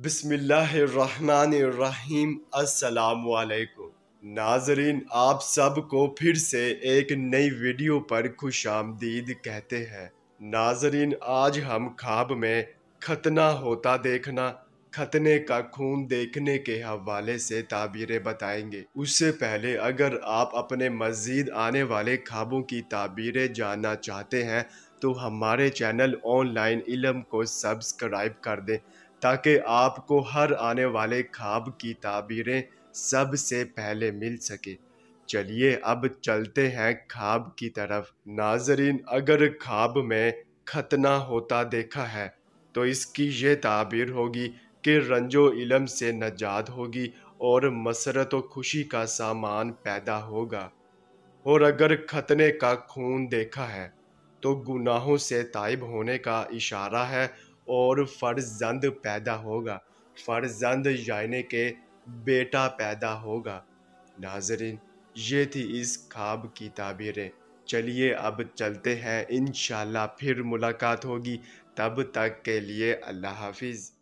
بسم اللہ الرحمن الرحیم۔ السلام علیکم ناظرین، آپ سب کو پھر سے ایک نئی ویڈیو پر خوش آمدید کہتے ہیں۔ ناظرین، آج ہم خواب میں ختنہ ہوتا دیکھنا، ختنے کا خون دیکھنے کے حوالے سے تعبیریں بتائیں گے۔ اس سے پہلے اگر آپ اپنے مزید آنے والے خوابوں کی تعبیریں جاننا چاہتے ہیں تو ہمارے چینل آن لائن علم کو سبسکرائب کر دیں تاکہ آپ کو ہر آنے والے خواب کی تعبیریں سب سے پہلے مل سکے۔ چلیے اب چلتے ہیں خواب کی طرف۔ ناظرین، اگر خواب میں ختنہ ہوتا دیکھا ہے تو اس کی یہ تعبیر ہوگی کہ رنج و علم سے نجات ہوگی اور مسرت و خوشی کا سامان پیدا ہوگا۔ اور اگر ختنے کا خون دیکھا ہے تو گناہوں سے تائب ہونے کا اشارہ ہے اور فرزند پیدا ہوگا، فرزند یعنی کہ بیٹا پیدا ہوگا۔ ناظرین، یہ تھی اس خواب کی تعبیریں۔ چلیے اب چلتے ہیں، انشاءاللہ پھر ملاقات ہوگی، تب تک کے لیے اللہ حافظ۔